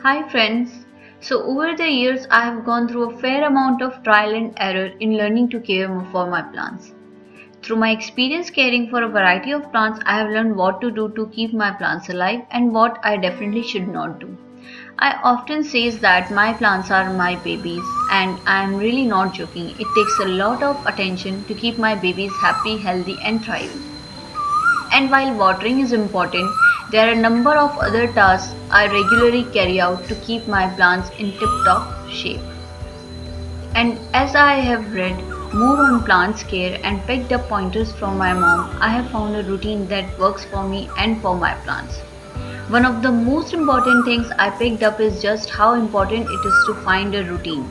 Hi friends. So over the years I have gone through a fair amount of trial and error in learning to care more for my plants. Through my experience caring for a variety of plants, I have learned what to do to keep my plants alive and what I definitely should not do. I often say that my plants are my babies and I am really not joking. It takes a lot of attention to keep my babies happy, healthy and thriving. And while watering is important, there are a number of other tasks I regularly carry out to keep my plants in tip-top shape. And as I have read more on plants care and picked up pointers from my mom, I have found a routine that works for me and for my plants. One of the most important things I picked up is just how important it is to find a routine.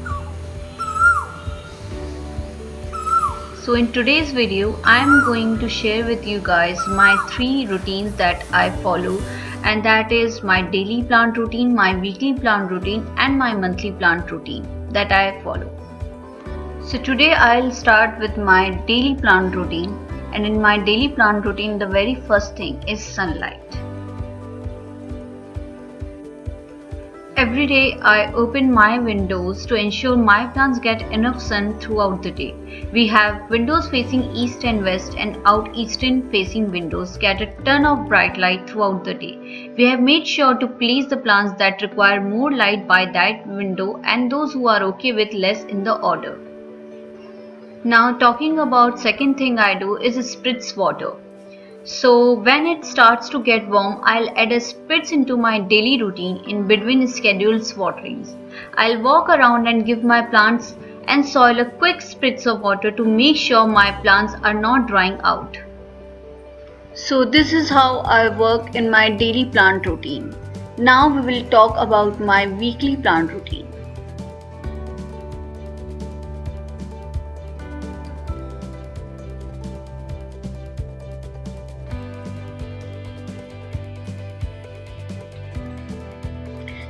So in today's video, I am going to share with you guys my 3 routines that I follow, and that is my daily plant routine, my weekly plant routine and my monthly plant routine that I follow. So today I'll start with my daily plant routine, and in my daily plant routine the very first thing is sunlight. Every day I open my windows to ensure my plants get enough sun throughout the day. We have windows facing east and west, and out eastern facing windows get a ton of bright light throughout the day. We have made sure to place the plants that require more light by that window and those who are okay with less in the order. Now talking about second thing I do is spritz water. So when it starts to get warm, I'll add a spritz into my daily routine in between scheduled waterings. I'll walk around and give my plants and soil a quick spritz of water to make sure my plants are not drying out. So this is how I work in my daily plant routine. Now we will talk about my weekly plant routine.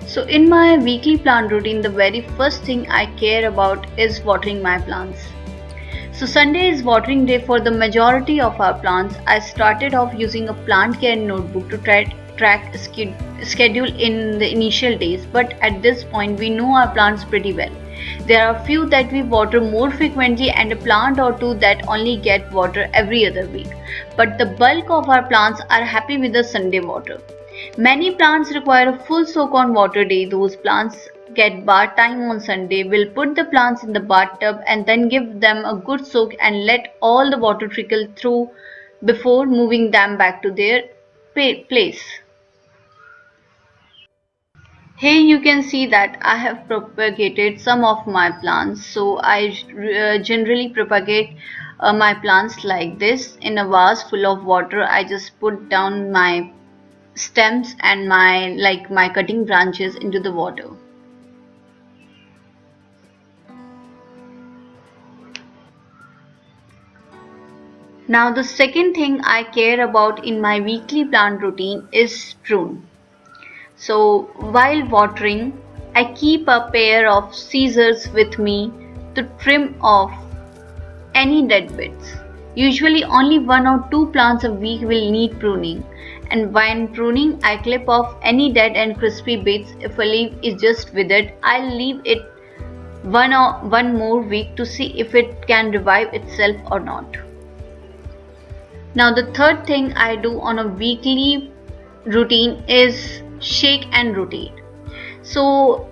So in my weekly plant routine, the very first thing I care about is watering my plants. So Sunday is watering day for the majority of our plants. I started off using a plant care notebook to track schedule in the initial days, but at this point we know our plants pretty well. There are a few that we water more frequently and a plant or two that only get water every other week. But the bulk of our plants are happy with the Sunday water. Many plants require a full soak on water day. Those plants get bath time on Sunday. We'll put the plants in the bathtub and then give them a good soak and let all the water trickle through before moving them back to their place. Here you can see that I have propagated some of my plants. So I generally propagate my plants like this in a vase full of water. I just put down my stems and my cutting branches into the water. Now the second thing I care about in my weekly plant routine is prune. So while watering, I keep a pair of scissors with me to trim off any dead bits. Usually only 1 or 2 plants a week will need pruning, and when pruning I clip off any dead and crispy bits. If a leaf is just withered, I'll leave it one more week to see if it can revive itself or not. Now the third thing I do on a weekly routine is shake and rotate. So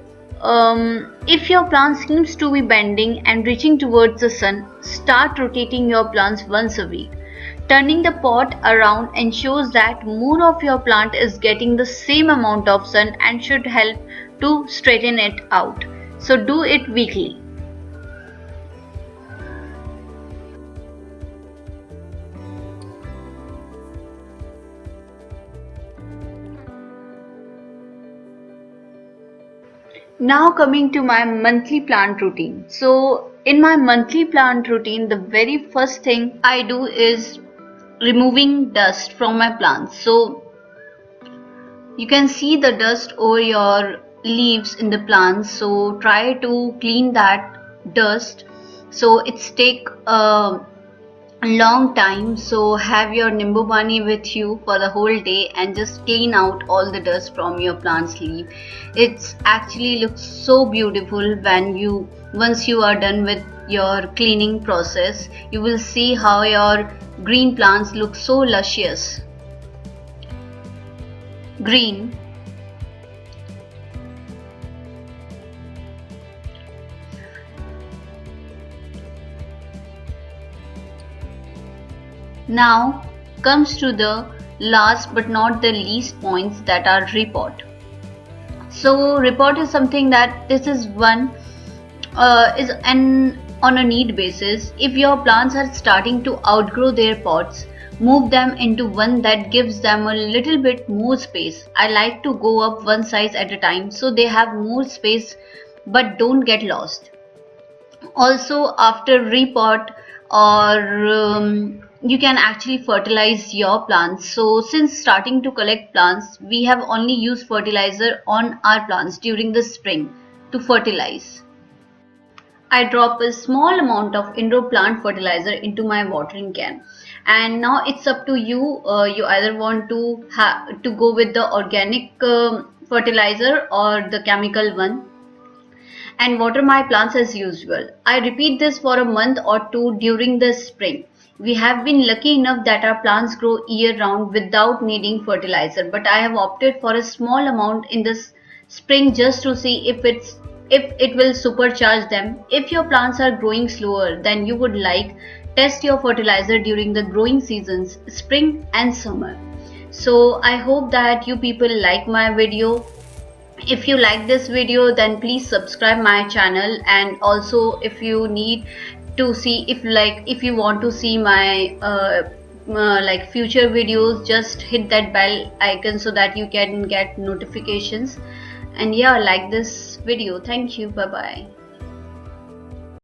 if your plant seems to be bending and reaching towards the sun, start rotating your plants once a week. Turning the pot around ensures that more of your plant is getting the same amount of sun and should help to straighten it out. So do it weekly. Now coming to my monthly plant routine. So in my monthly plant routine, the very first thing I do is removing dust from my plants. So you can see the dust over your leaves in the plants. So try to clean that dust. So it's take long time, so have your nimbu bunny with you for the whole day and just clean out all the dust from your plant's leaf. It's actually looks so beautiful when you once you are done with your cleaning process. You will see how your green plants look so luscious green. Now comes to the last but not the least points, that are repot. So repot is something that this is one is an on a need basis. If your plants are starting to outgrow their pots, move them into one that gives them a little bit more space. I like to go up one size at a time so they have more space but don't get lost. Also, after repot or you can actually fertilize your plants. So since starting to collect plants, we have only used fertilizer on our plants during the spring to fertilize. I drop a small amount of indoor plant fertilizer into my watering can, and now it's up to you. You either want to go with the organic fertilizer or the chemical one, and water my plants as usual. I repeat this for a month or two during the spring. We have been lucky enough that our plants grow year round without needing fertilizer, but I have opted for a small amount in the spring just to see if it will supercharge them. If your plants are growing slower than you would like, test your fertilizer during the growing seasons, spring and summer. So I hope that you people like my video. If you like this video, then please subscribe my channel, and also if you need to see, if you want to see my like future videos, just hit that bell icon so that you can get notifications. And yeah, like this video. Thank you. Bye bye.